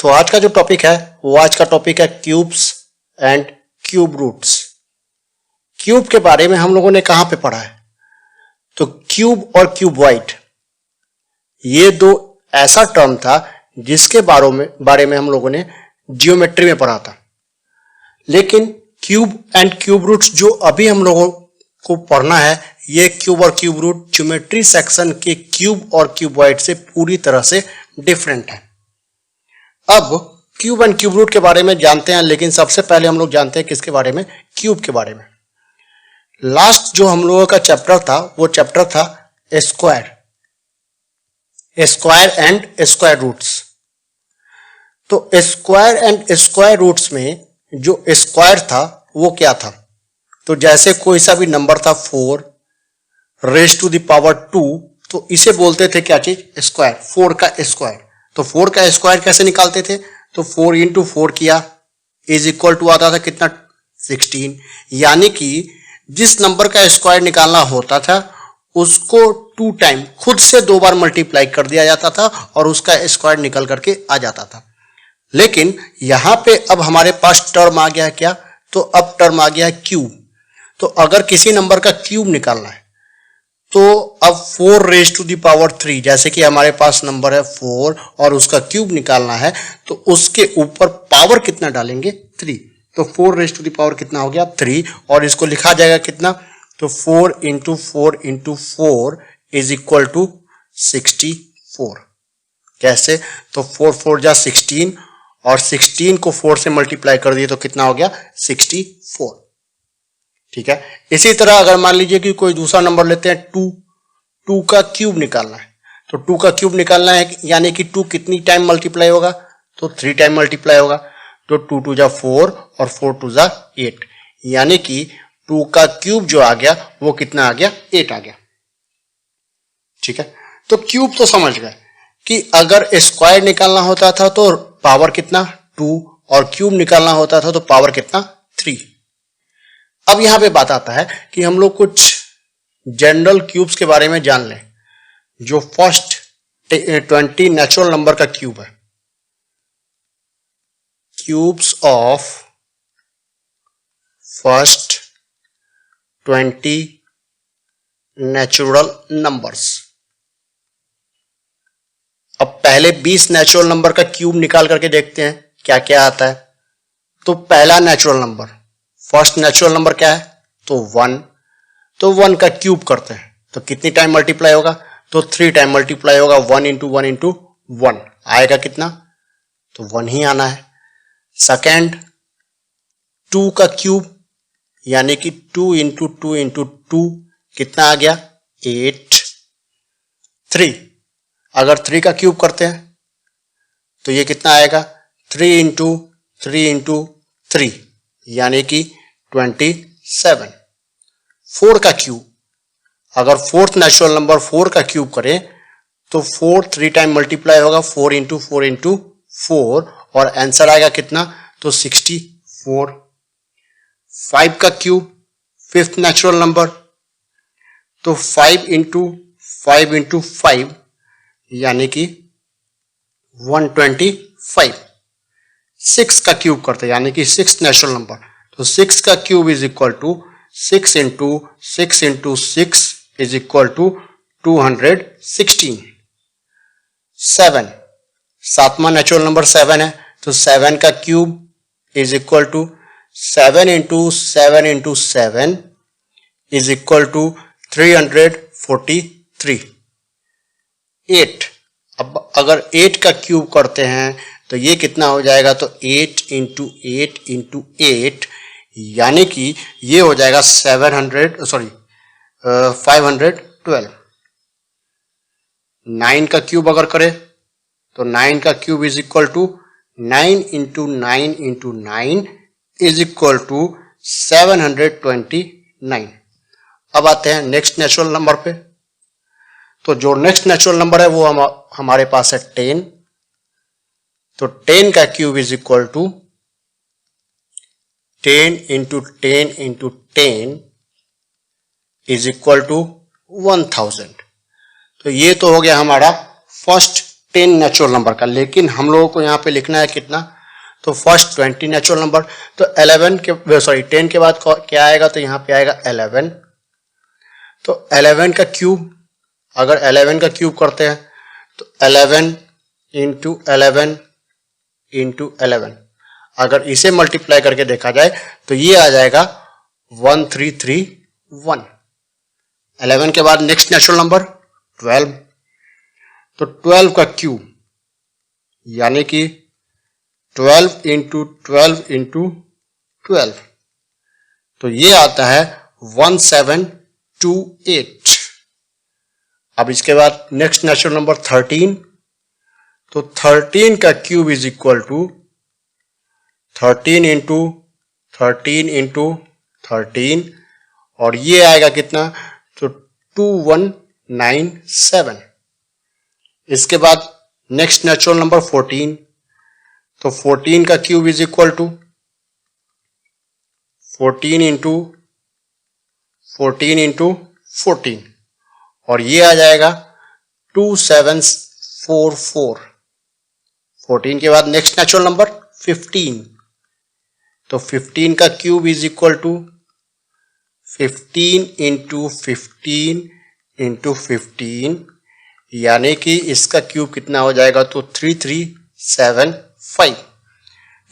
तो आज का जो टॉपिक है वो आज का टॉपिक है cubes and cube roots. Cube के बारे में हम लोगों ने कहां पे पढ़ा है? तो क्यूब और क्यूबॉइड ये दो ऐसा टर्म था जिसके बारे में हम लोगों ने जियोमेट्री में पढ़ा था। लेकिन क्यूब एंड क्यूब रूट्स जो अभी हम लोगों को पढ़ना है, ये क्यूब और क्यूब रूट ज्योमेट्री सेक्शन के क्यूब और क्यूबॉइड से पूरी तरह से डिफरेंट है। अब क्यूब एंड क्यूब रूट के बारे में जानते हैं, लेकिन सबसे पहले हम लोग जानते हैं किसके बारे में? क्यूब के बारे में। लास्ट जो हम लोगों का चैप्टर था वो चैप्टर था स्क्वायर एंड स्क्वायर रूट्स। तो स्क्वायर एंड स्क्वायर रूट्स में जो स्क्वायर था वो क्या था? तो जैसे कोई सा भी नंबर था 4 रेज़ टू द पावर 2, तो इसे बोलते थे क्या चीज? स्क्वायर, 4 का स्क्वायर। तो 4 का स्क्वायर कैसे निकालते थे? तो 4 इंटू 4 किया इज इक्वल टू आता था कितना? 16। यानी कि जिस नंबर का स्क्वायर निकालना होता था उसको 2 टाइम खुद से 2 बार मल्टीप्लाई कर दिया जाता था और उसका स्क्वायर निकल करके आ जाता था। लेकिन यहां पे अब हमारे पास टर्म आ गया है क्या? तो अब टर्म आ गया है क्यूब। तो अगर किसी नंबर का क्यूब निकालना है तो अब 4 रेज़ टू द पावर 3, जैसे कि हमारे पास नंबर है 4 और उसका क्यूब निकालना है तो उसके ऊपर पावर कितना डालेंगे? 3। तो 4 रेज़ टू द पावर कितना हो गया? 3। और इसको लिखा जाएगा कितना? तो 4 into 4 into 4 is equal to 64। कैसे? तो 4 4 जा 16 और 16 को 4 से मल्टीप्लाई कर दिए तो कितना हो गया? 64। ठीक है। इसी तरह अगर मान लीजिए कि कोई दूसरा नंबर लेते हैं 2 का क्यूब निकालना है, तो 2 का क्यूब निकालना है यानी कि 2 कितनी टाइम मल्टीप्लाई होगा? तो 3 टाइम मल्टीप्लाई होगा। तो 2 2 जा 4 और 4 2 जा 8, यानी कि 2 का क्यूब जो आ गया वो कितना आ गया? 8 आ गया। ठीक है। तो क्यूब तो समझ गए कि अगर स्क्वायर निकालना होता था तो पावर कितना? 2 और क्यूब निकालना होता था तो पावर कितना? 3। अब यहां पे बात आता है कि हम लोग कुछ जनरल क्यूब्स के बारे में जान लें। जो फर्स्ट 20 नेचुरल नंबर का क्यूब है, cubes of first 20 natural numbers. अब पहले 20 नेचुरल नंबर का क्यूब निकाल करके देखते हैं क्या क्या आता है। तो पहला natural number, first natural number क्या है? तो 1। तो 1 का क्यूब करते हैं तो कितनी टाइम मल्टीप्लाई होगा? तो 3 टाइम मल्टीप्लाई होगा। 1 इंटू 1 इंटू 1 आएगा कितना? तो 1 ही आना है। सेकेंड 2 का क्यूब यानी कि 2 इंटू 2 इंटू 2 कितना आ गया? 8। 3 अगर 3 का क्यूब करते हैं तो ये कितना आएगा? 3 इंटू 3 इंटू 3 यानी कि 27। 4 का क्यूब, अगर फोर्थ नेचुरल नंबर 4 का क्यूब करें तो 4 3 टाइम मल्टीप्लाई होगा। 4 इंटू 4 इंटू 4 और आंसर आएगा कितना? तो 64। 5 का क्यूब, फिफ्थ नेचुरल नंबर, तो 5 इंटू 5 इंटू 5 यानी कि 125। 6 का क्यूब करते हैं यानी कि 6 नेचुरल नंबर, तो 6 का cube is equal to 6 into 6 into 6 is equal to 216। 7 सातवां नेचुरल नंबर 7 है, तो 7 का cube is equal to 7 into 7 into 7 is equal to 343। 8, अब अगर 8 का क्यूब करते हैं तो ये कितना हो जाएगा? तो 8 इंटू 8 इंटू 8 यानी कि ये हो जाएगा 512। 9 का क्यूब अगर करें तो 9 का cube is equal to 9 into 9 into 9 is equal to 729। अब आते हैं नेक्स्ट नेचुरल नंबर पे। तो जो नेक्स्ट नेचुरल नंबर है वो हमारे पास है 10। तो 10 का cube is equal to 10 into 10 into 10 is equal to 1000। तो ये तो हो गया हमारा फर्स्ट 10 नेचुरल नंबर का, लेकिन हम लोगों को यहाँ पे लिखना है कितना, तो फर्स्ट 20 नेचुरल नंबर, तो 10 के बाद क्या आएगा, तो यहाँ पे आएगा 11। तो 11 का क्यूब, अगर 11 का क्यूब करते हैं तो 11 इंटू 11 इंटू 11, अगर इसे मल्टीप्लाई करके देखा जाए तो ये आ जाएगा 1331। 11 के बाद नेक्स्ट नेचुरल नंबर 12, तो 12 का क्यूब यानी कि 12 इंटू 12 इंटू 12, तो ये आता है 1728। अब इसके बाद नेक्स्ट नेचुरल नंबर 13, तो 13 का cube is equal to 13 into 13 into 13, और ये आएगा कितना, तो 2197। इसके बाद नेक्स्ट नेचुरल नंबर 14, तो 14 का cube is equal to 14 into 14 into 14, और ये आ जाएगा 2744। 14 के बाद नेक्स्ट नेचुरल नंबर 15, तो 15 का cube is equal to 15 into 15 into 15, यानी कि इसका क्यूब कितना हो जाएगा, तो 3375।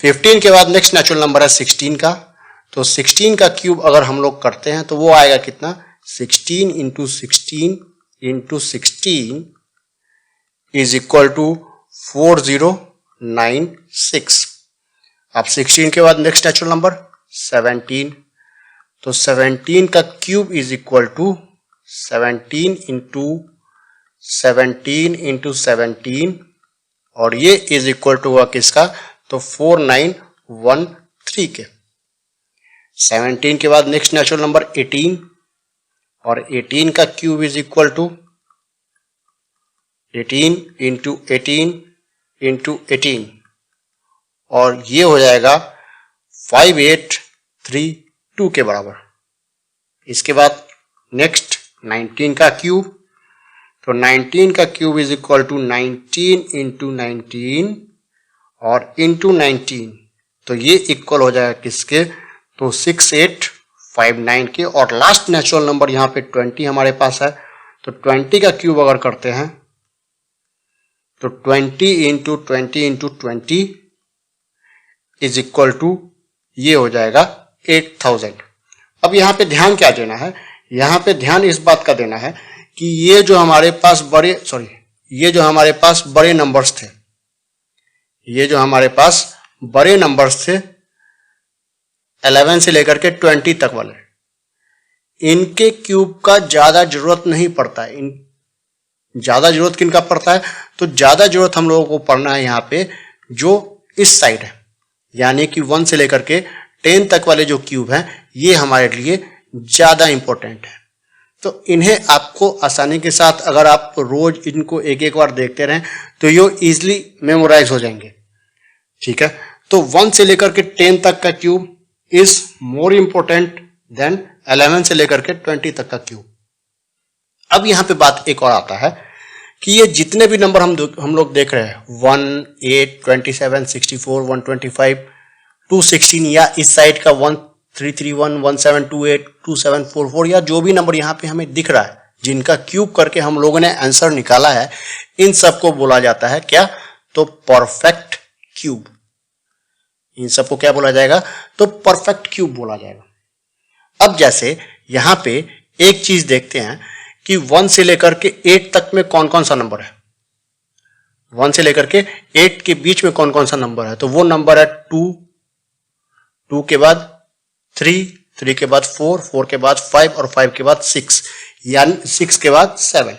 15 के बाद नेक्स्ट नेचुरल नंबर है 16 का, तो 16 का क्यूब अगर हम लोग करते हैं तो वो आएगा कितना, 16 into 16 into 16 is equal to 4096। अब 16 के बाद नेक्स्ट नेचुरल नंबर 17, तो 17 का cube is equal to 17 into 17 into 17, और ये इज इक्वल टू हुआ किसका, तो 4913 के। 17 के बाद नेक्स्ट नेचुरल नंबर 18, और 18 का cube is equal to 18 into 18 into 18, और ये हो जाएगा 5832 के बराबर। इसके बाद नेक्स्ट 19 का क्यूब, तो 19 का cube is equal to 19 into 19 और इंटू 19, तो ये इक्वल हो जाएगा किसके, तो 6859 के। और लास्ट नेचुरल नंबर यहाँ पे 20 हमारे पास है, तो 20 का क्यूब अगर करते हैं तो 20 into 20 into 20 is equal to ये हो जाएगा 8000। अब यहाँ पे ध्यान क्या देना है, यहाँ पे ध्यान इस बात का देना है कि ये जो हमारे पास बड़े नंबर्स थे, ये जो हमारे पास बड़े नंबर्स थे 11 से लेकर के 20 तक वाले, इनके क्यूब का ज्यादा जरूरत नहीं पड़ता है। ज्यादा जरूरत किनका पड़ता है, तो ज्यादा जरूरत हम लोगों को पड़ना है यहाँ पे जो इस साइड है, यानी कि 1 से लेकर के 10 तक वाले जो क्यूब हैं ये हमारे लिए ज्यादा इंपॉर्टेंट है। तो इन्हें आपको आसानी के साथ अगर आप रोज इनको एक एक बार देखते रहें तो ये इजीली मेमोराइज हो जाएंगे। ठीक है, तो 1 से लेकर के 10 तक का cube is more important than 11 से लेकर के 20 तक का क्यूब। अब यहाँ पे बात एक और आता है कि ये जितने भी नंबर हम लोग देख रहे हैं 1, 8, 27, 64, 125, 216 या इस साइड का 1331, 1728, 2744 या जो भी नंबर यहाँ पे हमें दिख रहा है जिनका क्यूब करके हम लोगों ने आंसर निकाला है, इन सबको बोला जाता है क्या, तो परफेक्ट क्यूब। इन सबको क्या बोला जाएगा, तो परफेक्ट क्यूब बोला जाएगा। अब जैसे यहाँ पे एक चीज देखते हैं कि 1 से लेकर के 8 तक में कौन कौन सा नंबर है। 1 से लेकर के 8 के बीच में कौन कौन सा नंबर है, तो वो नंबर है 2, 2 के बाद 3, 3 के बाद 4, 4 के बाद 5 और 5 के बाद 6, यानी 6 के बाद 7।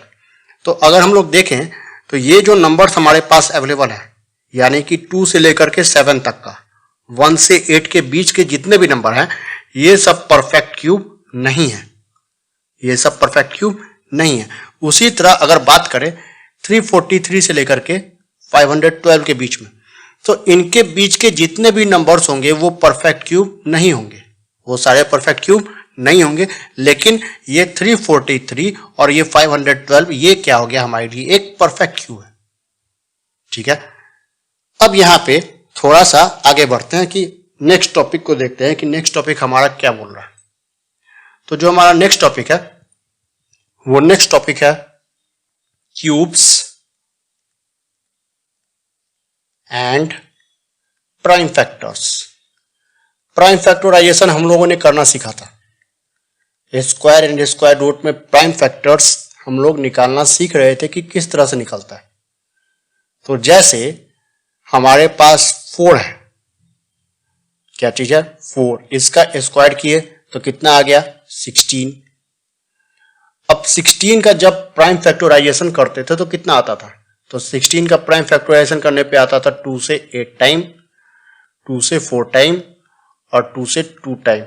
तो अगर हम लोग देखें तो ये जो नंबर्स हमारे पास अवेलेबल है, यानी कि 2 से लेकर के 7 तक का, 1 से 8 के बीच के जितने भी नंबर हैं ये सब परफेक्ट क्यूब नहीं है, ये सब परफेक्ट क्यूब नहीं है। उसी तरह अगर बात करें 343 से लेकर के 512 के बीच में, तो इनके बीच के जितने भी नंबर्स होंगे वो परफेक्ट क्यूब नहीं होंगे, वो सारे परफेक्ट क्यूब नहीं होंगे। लेकिन ये 343 और ये 512 ये क्या हो गया, हमारे लिए एक परफेक्ट क्यूब है। ठीक है, अब यहां पे थोड़ा सा आगे बढ़ते हैं कि नेक्स्ट टॉपिक को देखते हैं कि नेक्स्ट टॉपिक हमारा क्या बोल रहा है। तो जो हमारा नेक्स्ट टॉपिक है वो नेक्स्ट टॉपिक है cubes and prime factors. Prime factorization हम लोगों ने करना सीखा था। स्क्वायर एंड स्क्वायर रूट में प्राइम फैक्टर्स हम लोग निकालना सीख रहे थे कि किस तरह से निकलता है। तो जैसे हमारे पास 4 है, क्या चीज है 4, इसका स्क्वायर किए तो कितना आ गया 16। अब 16 का जब प्राइम फैक्टराइजेशन करते थे तो कितना आता था, तो 16 का प्राइम फैक्टराइजेशन करने पे आता था 2 से 8 टाइम, 2 से 4 टाइम और 2 से 2 टाइम,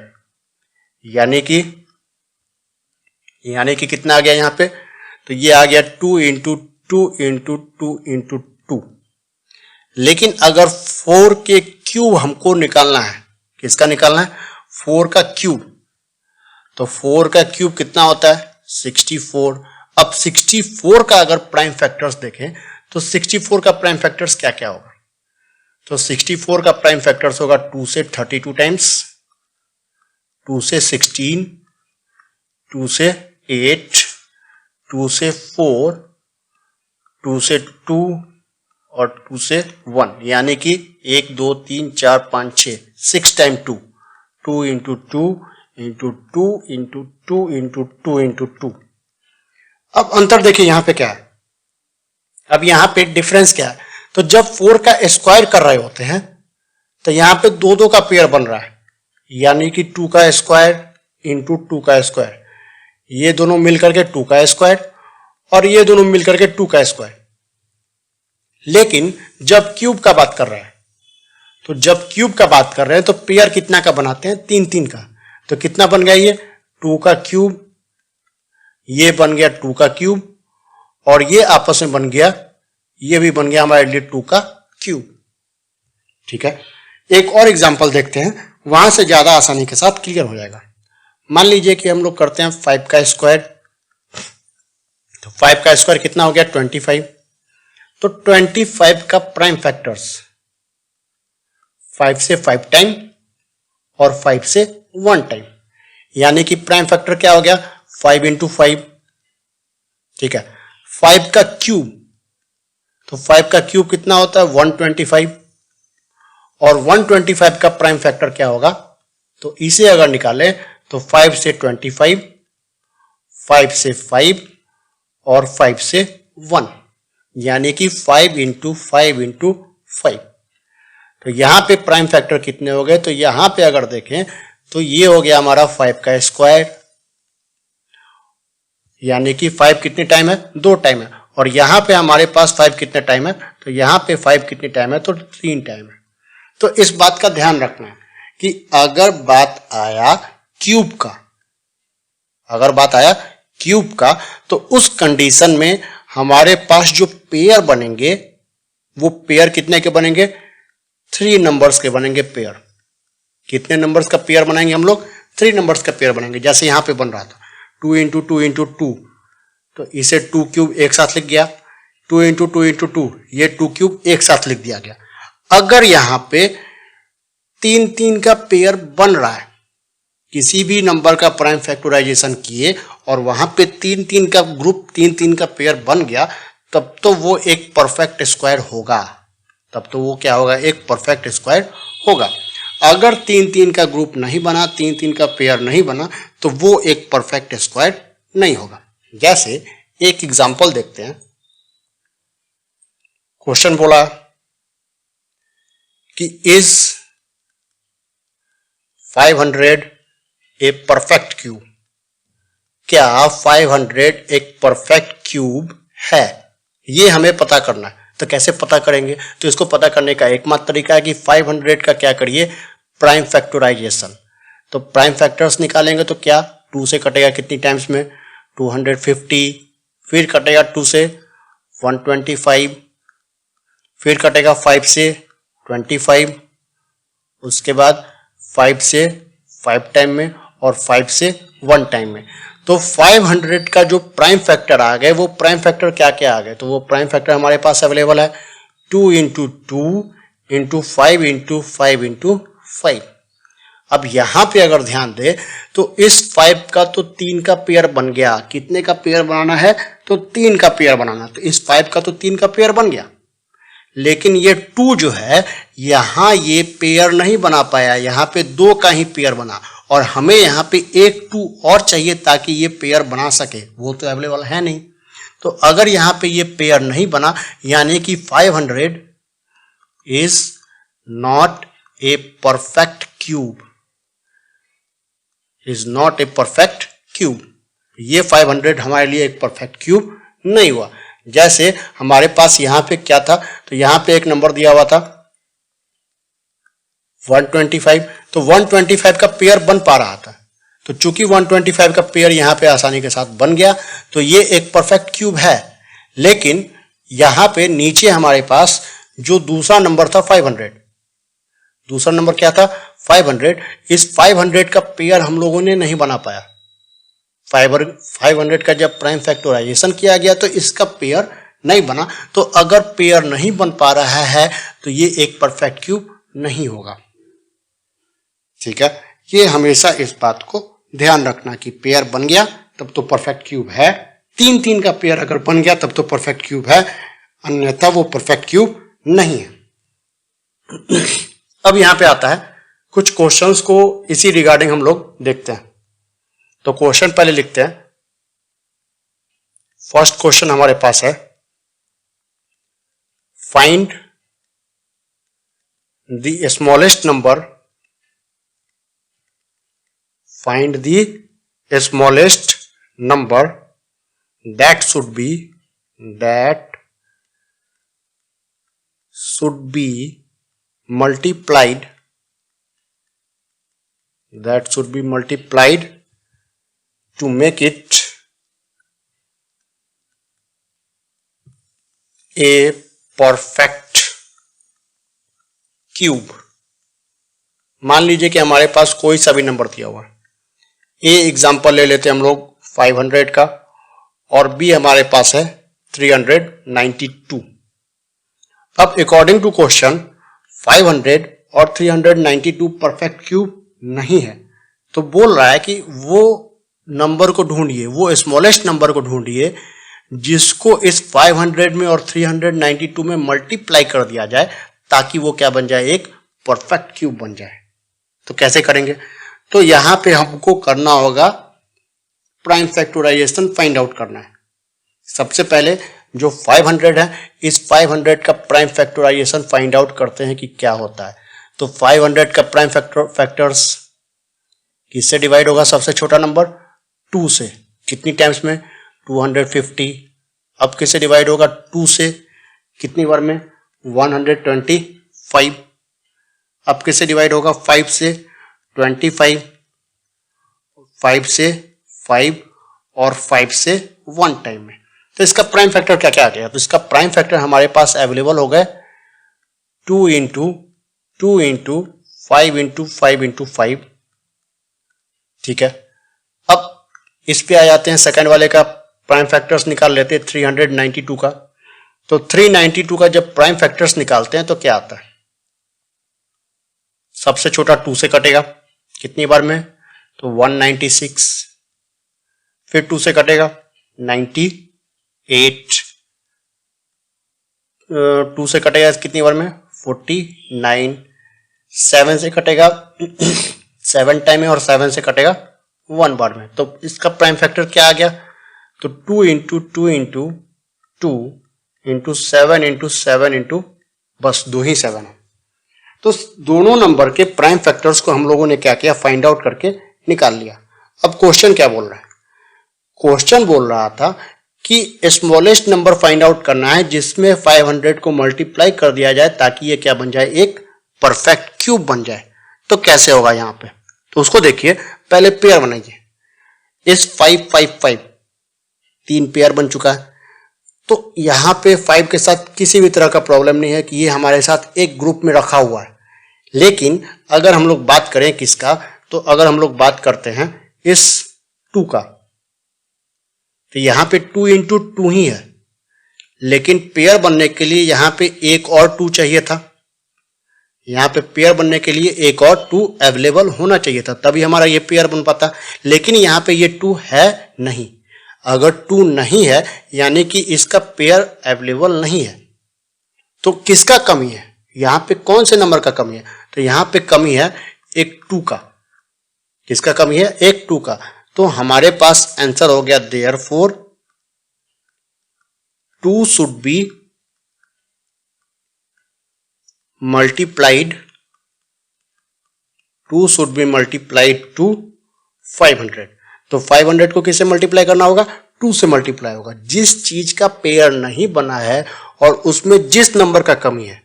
यानी कि कितना आ गया यहाँ पे, तो ये आ गया 2 इंटू 2 इंटू 2 इंटू 2। लेकिन अगर 4 के क्यूब हमको निकालना है, किसका निकालना है 4 का क्यूब, तो 4 का क्यूब कितना होता है 64। अब 64 का अगर प्राइम फैक्टर्स देखें तो 64 का प्राइम फैक्टर्स क्या क्या होगा, तो 64 का प्राइम फैक्टर्स होगा 2 से 32 टाइम्स, 2 से 16, 2 से 8, 2 से 4, 2 से 2 और 2 से 1, यानी कि 1 2 3 4 5 6, 6 time 2, 2 into 2 into 2 into 2 into 2 into 2। अब अंतर देखिए यहां पे क्या है, अब यहां पे डिफरेंस क्या है, तो जब 4 का स्क्वायर कर रहे होते हैं तो यहां पे 2 2 का पेयर बन रहा है, यानी कि 2 का स्क्वायर इंटू 2 का स्क्वायर, ये दोनों मिलकर के 2 का स्क्वायर और ये दोनों मिलकर के 2 का स्क्वायर। लेकिन जब क्यूब का बात कर रहे हैं, तो जब क्यूब का बात कर रहे हैं तो पेयर कितना का बनाते हैं 3 3 का, तो कितना बन गया ये 2 का क्यूब, ये बन गया 2 का क्यूब और ये आपस में बन गया, ये भी बन गया हमारे लिए 2 का क्यूब। ठीक है, एक और एग्जांपल देखते हैं, वहां से ज्यादा आसानी के साथ क्लियर हो जाएगा। मान लीजिए कि हम लोग करते हैं 5 का स्क्वायर, तो 5 का स्क्वायर कितना हो गया 25। तो 25 का प्राइम फैक्टर्स 5 से 5 टाइम और 5 से 1 टाइम, यानी कि प्राइम फैक्टर क्या हो गया 5 इंटू 5। ठीक है, 5 का क्यूब, तो 5 का क्यूब कितना होता है 125 और 125 का प्राइम फैक्टर क्या होगा, तो इसे अगर निकालें तो 5 से 25, 5 से 5 और 5 से 1, यानी कि 5 इंटू 5 इंटू 5। तो यहां पे प्राइम फैक्टर कितने हो गए, तो यहां पे अगर देखें तो ये हो गया हमारा 5 का स्क्वायर, यानी कि 5 कितने टाइम है 2 टाइम है, और यहां पे हमारे पास 5 कितने टाइम है, तो यहां पे 5 कितने टाइम है, तो 3 टाइम है। तो इस बात का ध्यान रखना है कि अगर बात आया क्यूब का, अगर बात आया क्यूब का, तो उस कंडीशन में हमारे पास जो पेयर बनेंगे वो पेयर कितने के बनेंगे 3 नंबर्स के बनेंगे पेयर। कितने नंबर्स का पेयर बनाएंगे हम लोग 3 नंबर्स का पेयर बनेंगे। जैसे यहां पे बन रहा था 2 इंटू 2 इंटू 2, तो इसे 2 क्यूब एक साथ लिख गया, 2 इंटू 2 इंटू 2, ये 2 क्यूब एक साथ लिख दिया गया। अगर यहां पे 3 3 का पेयर बन रहा है, किसी भी नंबर का प्राइम फैक्टराइजेशन किए और वहां पे 3 3 का ग्रुप 3 3 का पेयर बन गया, तब तो वो एक परफेक्ट स्क्वायर होगा, तब तो वो क्या होगा एक परफेक्ट स्क्वायर होगा। अगर 3 3 का ग्रुप नहीं बना, 3 3 का पेयर नहीं बना, तो वो एक परफेक्ट स्क्वायर नहीं होगा। जैसे एक एग्जांपल देखते हैं, क्वेश्चन बोला कि इज 500 ए परफेक्ट क्यूब, क्या 500 एक परफेक्ट क्यूब है, ये हमें पता करना है। तो कैसे पता करेंगे, तो इसको पता करने का एकमात्र तरीका है कि 500 का क्या करिए प्राइम फैक्टराइजेशन। तो प्राइम फैक्टर्स निकालेंगे तो क्या 2 से कटेगा कितनी टाइम्स में 250, फिर कटेगा 2 से 125, फिर कटेगा 5 से 25, उसके बाद 5 से 5 टाइम में और 5 से 1 टाइम में। तो 500 का जो प्राइम फैक्टर आ गए वो प्राइम फैक्टर क्या क्या आ गए, तो वो प्राइम फैक्टर हमारे पास अवेलेबल है 2 इंटू 2 इंटू 5 इंटू 5 इंटू 5। अब यहां पे अगर ध्यान दे तो इस 5 का तो 3 का पेयर बन गया। कितने का पेयर बनाना है? तो 3 का पेयर बनाना। तो इस 5 का तो 3 का पेयर बन गया, लेकिन ये 2 जो है यहां ये पेयर नहीं बना पाया, यहां पे 2 का ही पेयर बना, और हमें यहां पे एक 2 और चाहिए ताकि ये पेयर बना सके, वो तो अवेलेबल है नहीं। तो अगर यहां पे ये पेयर नहीं बना, यानी कि 500 is not a perfect cube, is not a perfect cube. ये 500 हमारे लिए एक परफेक्ट क्यूब नहीं हुआ। जैसे हमारे पास यहां पे क्या था, तो यहां पे एक नंबर दिया हुआ था 125, तो 125 का पेयर बन पा रहा था, तो चूंकि 125 का पेयर यहां पे आसानी के साथ बन गया, तो ये एक परफेक्ट क्यूब है। लेकिन यहां पे नीचे हमारे पास जो दूसरा नंबर था 500, दूसरा नंबर क्या था 500, इस 500 का पेयर हम लोगों ने नहीं बना पाया। 500 का जब प्राइम फैक्टराइजेशन किया गया तो इसका पेयर नहीं बना। तो अगर पेयर नहीं बन पा रहा है तो ये एक परफेक्ट क्यूब नहीं होगा। ठीक है, ये हमेशा इस बात को ध्यान रखना कि पेयर बन गया तब तो परफेक्ट क्यूब है, 3 का पेयर अगर बन गया तब तो परफेक्ट क्यूब है, अन्यथा वो परफेक्ट क्यूब नहीं है। अब यहां पे आता है कुछ क्वेश्चंस को इसी रिगार्डिंग हम लोग देखते हैं। तो क्वेश्चन पहले लिखते हैं। फर्स्ट क्वेश्चन हमारे पास है, find the smallest number, find the smallest number that should be multiplied to make it a perfect cube। मान लीजिए कि हमारे पास कोई सा भी नंबर दिया हुआ है। ए एग्जांपल ले लेते हैं हम लोग 500 का, और बी हमारे पास है 392। अब अकॉर्डिंग टू क्वेश्चन 500 और 392 परफेक्ट क्यूब नहीं है, तो बोल रहा है कि वो नंबर को ढूंढिए, वो स्मॉलेस्ट नंबर को ढूंढिए जिसको इस 500 में और 392 में मल्टीप्लाई कर दिया जाए ताकि वो क्या बन जाए, एक परफेक्ट क्यूब बन जाए। तो कैसे करेंगे? तो यहां पे हमको करना होगा प्राइम फैक्टराइजेशन फाइंड आउट करना है। सबसे पहले जो 500 है, इस 500 का प्राइम फैक्टराइजेशन फाइंड आउट करते हैं कि क्या होता है। तो 500 का प्राइम फैक्टर्स किससे डिवाइड होगा? सबसे छोटा नंबर 2 से। कितनी टाइम्स में? 250। अब किससे डिवाइड होगा? 2 से। कितनी बार में? 125। अब किससे डिवाइड होगा? 5 से। 25। 5 से 5 और 5 से 1 टाइम में। तो इसका प्राइम फैक्टर क्या क्या आ गया? तो इसका प्राइम फैक्टर हमारे पास अवेलेबल हो गए 2 इंटू 2 इंटू 5 इंटू 5 इंटू 5। ठीक है, अब इस पे आ जाते हैं, सेकंड वाले का प्राइम फैक्टर्स निकाल लेते हैं 392 का। तो 392 का जब प्राइम फैक्टर्स निकालते हैं तो क्या आता है? सबसे छोटा 2 से कटेगा। कितनी बार में? तो 196। फिर 2 से कटेगा 98। 2 से कटेगा कितनी बार में? 49। 7 से कटेगा 7 टाइम में, और 7 से कटेगा 1 बार में। तो इसका प्राइम फैक्टर क्या आ गया? तो 2 into 2 into 2 into 7 into 7 into बस 2 ही 7 है। तो दोनों नंबर के प्राइम फैक्टर्स को हम लोगों ने क्या किया? फाइंड आउट करके निकाल लिया। अब क्वेश्चन क्या बोल रहा है? क्वेश्चन बोल रहा था कि स्मॉलेस्ट नंबर फाइंड आउट करना है जिसमें 500 को मल्टीप्लाई कर दिया जाए ताकि ये क्या बन जाए? एक परफेक्ट क्यूब बन जाए। तो कैसे होगा यहां पे? तो उसको देखिए, पहले पेयर बनाइए। इस 5 5 5 3 पेयर बन चुका है। तो यहां पे 5 के साथ किसी भी तरह का प्रॉब्लम नहीं है कि ये हमारे साथ एक ग्रुप में रखा हुआ है। लेकिन अगर हम लोग बात करें किसका, तो अगर हम लोग बात करते हैं इस 2 का, तो यहां पे 2 इंटू 2 ही है। लेकिन पेयर बनने के लिए यहां पे एक और 2 चाहिए था। यहां पे पेयर बनने के लिए एक और 2 अवेलेबल होना चाहिए था, तभी हमारा ये पेयर बन पाता। लेकिन यहां पे ये 2 है नहीं। अगर 2 नहीं है यानी कि इसका पेयर अवेलेबल नहीं है। तो किसका कमी है? यहां पे कौन से नंबर का कमी है? तो यहां पे कमी है एक 2 का। किसका कमी है? एक 2 का। तो हमारे पास आंसर हो गया therefore 2 should be multiplied 2 should be multiplied to 500। तो 500 को किससे मल्टीप्लाई करना होगा? 2 से मल्टीप्लाई होगा। जिस चीज का पेयर नहीं बना है और उसमें जिस नंबर का कमी है,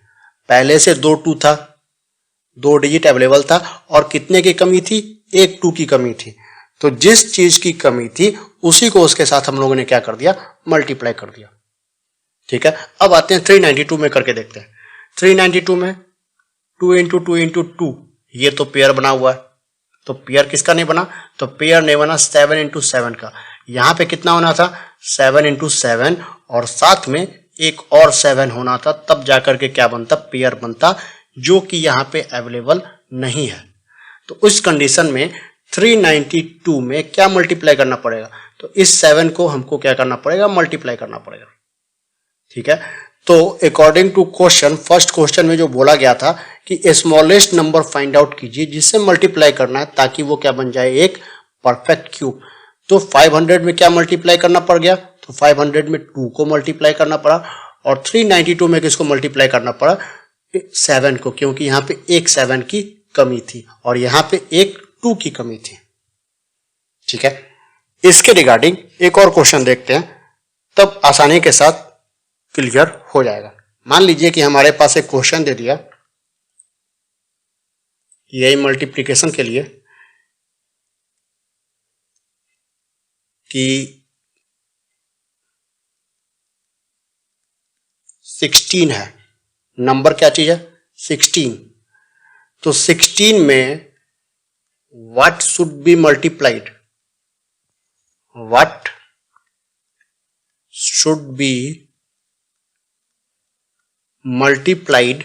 पहले से 2 2 था, 2 डिजिट अवेलेबल था और कितने की कमी थी? एक 2 की कमी थी। तो जिस चीज की कमी थी उसी को उसके साथ हम लोगों ने क्या कर दिया? मल्टीप्लाई कर दिया। ठीक है, अब आते हैं 392 में करके देखते हैं। 392 में 2 इंटू 2 इंटू 2, ये तो पेयर बना हुआ है। तो पेयर किसका नहीं बना? तो पेयर नहीं बना 7 इंटू 7 का। यहां पे कितना होना था? 7 इंटू 7 और साथ में एक और 7 होना था, तब जाकर के क्या बनता? पेयर बनता, जो कि यहां पे अवेलेबल नहीं है। तो उस कंडीशन में 392 में क्या मल्टीप्लाई करना पड़ेगा? तो इस 7 को हमको क्या करना पड़ेगा? मल्टीप्लाई करना पड़ेगा। ठीक है, तो according to question, first question में जो बोला गया था कि स्मॉलेस्ट नंबर फाइंड आउट कीजिए जिससे मल्टीप्लाई करना है ताकि वो क्या बन जाए? एक परफेक्ट क्यूब। तो 500 में क्या मल्टीप्लाई करना पड़ गया? तो 500 में 2 को मल्टीप्लाई करना पड़ा और 392 में किसको मल्टीप्लाई करना पड़ा? 7 को, क्योंकि यहाँ पे एक 7 की कमी थी और यहाँ पे एक 2 की कमी थी। ठीक है, इसके रिगार्डिंग एक और क्वेश्चन देखते हैं, तब आसानी के साथ क्लियर हो जाएगा। मान लीजिए कि हमारे पास एक क्वेश्चन दे दिया, यही मल्टीप्लिकेशन के लिए, कि 16 है। नंबर क्या चीज है? 16। तो 16 में what should be multiplied? What should be multiplied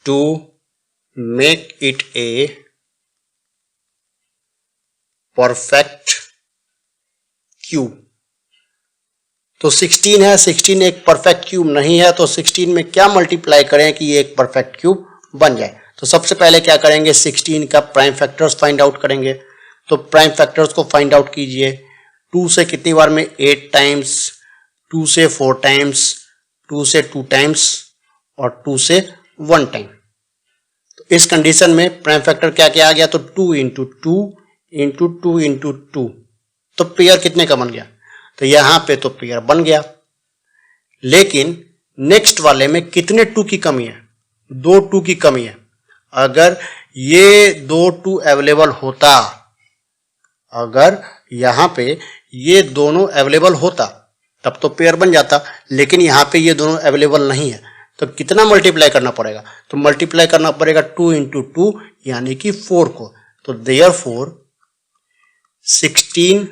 to make it a perfect cube। तो 16 है, 16 एक परफेक्ट क्यूब नहीं है, तो 16 में क्या मल्टीप्लाई करें कि ये एक परफेक्ट क्यूब बन जाए? तो सबसे पहले क्या करेंगे? 16 का प्राइम फैक्टर्स फाइंड आउट करेंगे। तो प्राइम फैक्टर्स को फाइंड आउट कीजिए। 2 से कितनी बार में? 8 टाइम्स, 2 से 4 टाइम्स, 2 से 2 टाइम्स और 2 से 1 टाइम। तो इस कंडीशन में प्राइम फैक्टर क्या क्या आ गया? तो 2 इंटू 2 इंटू 2 इंटू 2। तो पेयर कितने का बन गया? तो यहां पे तो पेयर बन गया, लेकिन नेक्स्ट वाले में कितने 2 की कमी है? 2 2 की कमी है। अगर ये 2 2 अवेलेबल होता, अगर यहां पे ये दोनों अवेलेबल होता तब तो पेयर बन जाता, लेकिन यहां पे ये दोनों अवेलेबल नहीं है। तो कितना मल्टीप्लाई करना पड़ेगा? तो मल्टीप्लाई करना पड़ेगा 2 इंटू 2 यानी कि 4 को। तो therefore 16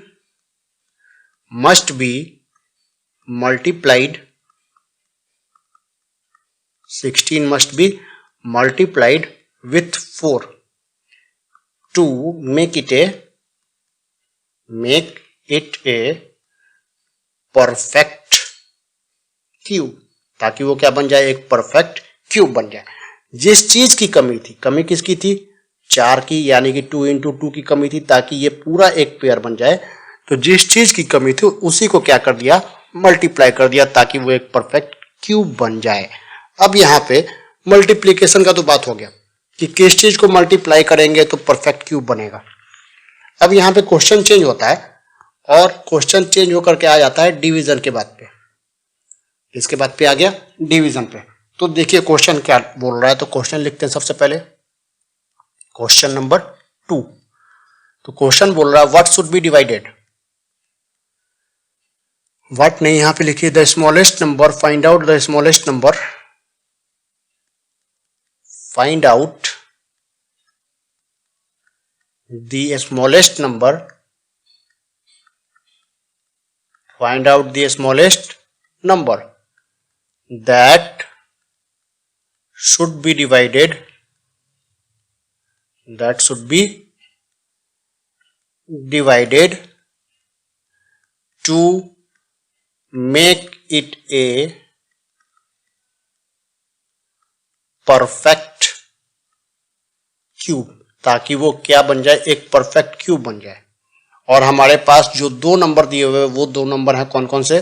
must be multiplied, 16 must be multiplied with 4 to make it a perfect cube, ताकि वो क्या बन जाए? एक परफेक्ट क्यूब बन जाए। जिस चीज की कमी थी, कमी किसकी थी? 4 की, यानी कि 2 इंटू 2 की कमी थी, ताकि ये पूरा एक पेयर बन जाए। तो जिस चीज की कमी थी उसी को क्या कर दिया? मल्टीप्लाई कर दिया, ताकि वो एक परफेक्ट क्यूब बन जाए। अब यहाँ पे मल्टीप्लीकेशन का तो बात हो गया कि किस चीज को मल्टीप्लाई करेंगे तो परफेक्ट क्यूब बनेगा। अब यहाँ पे क्वेश्चन चेंज होता है और क्वेश्चन चेंज होकर के आ जाता है डिवीजन के बाद पे। इसके बाद पे आ गया डिवीजन पे। तो देखिए क्वेश्चन क्या बोल रहा है, तो क्वेश्चन लिखते हैं सबसे पहले, क्वेश्चन नंबर 2। तो क्वेश्चन बोल रहा है what should be divided. What नहीं, यहां पे लिखिए the smallest number, find out the smallest number, find out the smallest number find out the smallest number that should be divided to make it a perfect cube, ताकि वो क्या बन जाए, एक परफेक्ट क्यूब बन जाए। और हमारे पास जो दो नंबर दिए हुए वो दो नंबर हैं कौन कौन से,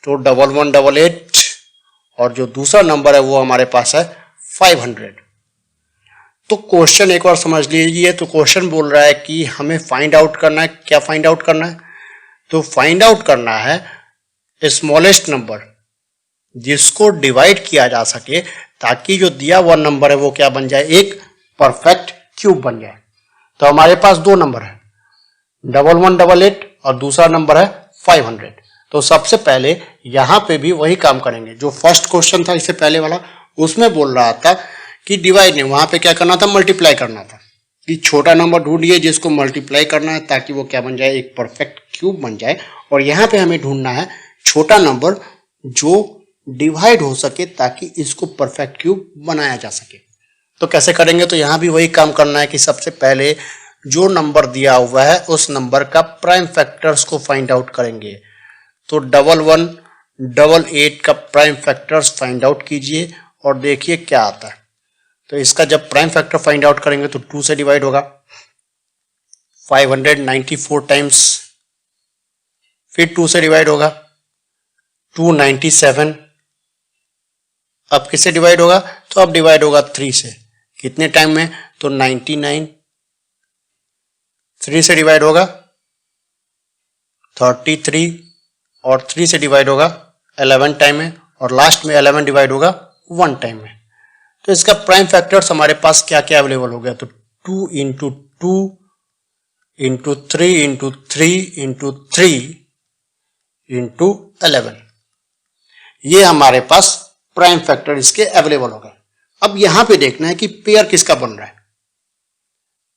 तो 1188 और जो दूसरा नंबर है वो हमारे पास है 500। तो क्वेश्चन एक बार समझ लीजिए। तो क्वेश्चन बोल रहा है कि हमें फाइंड आउट करना है, क्या फाइंड आउट करना है, तो फाइंड आउट करना है स्मॉलेस्ट नंबर जिसको डिवाइड किया जा सके, ताकि जो दिया हुआ नंबर है वो क्या बन जाए, एक परफेक्ट क्यूब बन जाए। तो हमारे पास दो नंबर है 1188 और दूसरा नंबर है 500। तो सबसे पहले यहां पे भी वही काम करेंगे जो फर्स्ट क्वेश्चन था इससे पहले वाला, उसमें बोल रहा था कि डिवाइड नहीं, वहां पे क्या करना था, मल्टीप्लाई करना था कि छोटा नंबर ढूंढिए जिसको मल्टीप्लाई करना है ताकि वो क्या बन जाए, एक परफेक्ट क्यूब बन जाए। और यहाँ पे हमें ढूंढना है छोटा नंबर जो डिवाइड हो सके ताकि इसको परफेक्ट क्यूब बनाया जा सके। तो कैसे करेंगे, तो यहाँ भी वही काम करना है कि सबसे पहले जो नंबर दिया हुआ है उस नंबर का प्राइम फैक्टर्स को फाइंड आउट करेंगे। तो 1188 का प्राइम फैक्टर्स फाइंड आउट कीजिए और देखिए क्या आता है। तो इसका जब प्राइम फैक्टर फाइंड आउट करेंगे तो 2 से डिवाइड होगा, 594 टाइम्स, फिर 2 से डिवाइड होगा 297, अब किससे डिवाइड होगा, तो अब डिवाइड होगा 3 से, कितने टाइम में, तो 99, 3 से डिवाइड होगा 33 और 3 से डिवाइड होगा 11 टाइम में, और लास्ट में 11 डिवाइड होगा 1 टाइम में। तो इसका प्राइम फैक्टर्स हमारे पास क्या क्या अवेलेबल हो गया, तो 2 into 2 into 3 into 3 into 3 into 11, ये हमारे पास प्राइम फैक्टर इसके अवेलेबल हो गए। अब यहां पे देखना है कि पेयर किसका बन रहा है,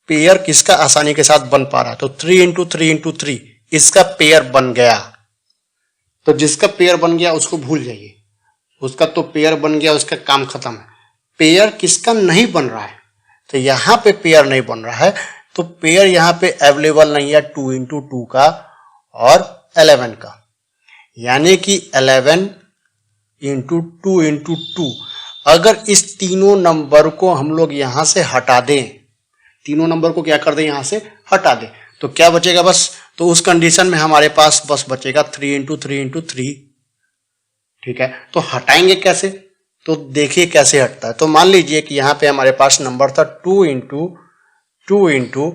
पेयर किसका आसानी के साथ बन पा रहा है। तो 3 इंटू 3 इंटू 3 इसका पेयर बन गया। तो जिसका पेयर बन गया उसको भूल जाइए, उसका तो पेयर बन गया, उसका काम खत्म है। पेयर किसका नहीं बन रहा है, तो यहां पे पेयर नहीं बन रहा है, तो पेयर यहां पे अवेलेबल नहीं है 2 इंटू 2 का और 11 का, यानी कि 11 इंटू 2 इंटू 2। अगर इस तीनों नंबर को हम लोग यहां से हटा दें, तीनों नंबर को क्या कर दें, यहां से हटा दें, तो क्या बचेगा बस, तो उस कंडीशन में हमारे पास बस बचेगा 3 इंटू 3 इंटू 3। ठीक है, तो हटाएंगे कैसे, तो देखिए कैसे हटता है। तो मान लीजिए कि यहां पे हमारे पास नंबर था 2 इंटू 2 इंटू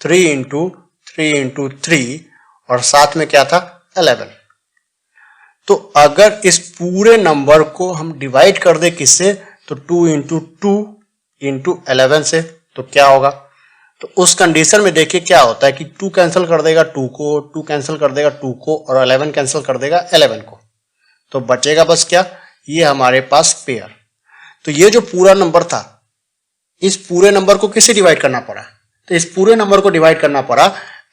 3 इंटू 3 इंटू 3 और साथ में क्या था 11। तो अगर इस पूरे नंबर को हम डिवाइड कर दे किससे, तो 2 इंटू 2 इंटू 11 से, तो क्या होगा, तो उस कंडीशन में देखिए क्या होता है कि 2 कैंसिल कर देगा 2 को, 2 कैंसिल कर देगा 2 को और 11 कैंसिल कर देगा 11 को, तो बचेगा बस क्या, ये हमारे पास पेयर। तो ये जो पूरा नंबर था, इस पूरे नंबर को किससे डिवाइड करना पड़ा, तो इस पूरे नंबर को डिवाइड करना पड़ा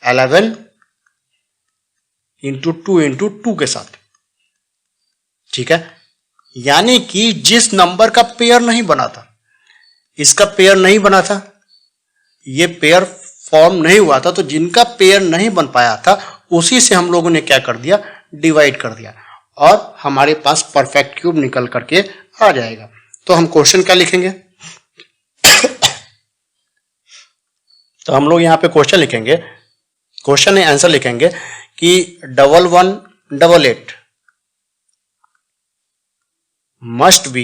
11 इंटू 2 इंटू 2 के साथ। ठीक है, यानी कि जिस नंबर का पेयर नहीं बना था, इसका पेयर नहीं बना था, ये पेयर फॉर्म नहीं हुआ था, तो जिनका पेयर नहीं बन पाया था उसी से हम लोगों ने क्या कर दिया, डिवाइड कर दिया और हमारे पास परफेक्ट क्यूब निकल करके आ जाएगा। तो हम क्वेश्चन क्या लिखेंगे तो हम लोग यहां पे क्वेश्चन लिखेंगे, क्वेश्चन में आंसर लिखेंगे कि 1188 must be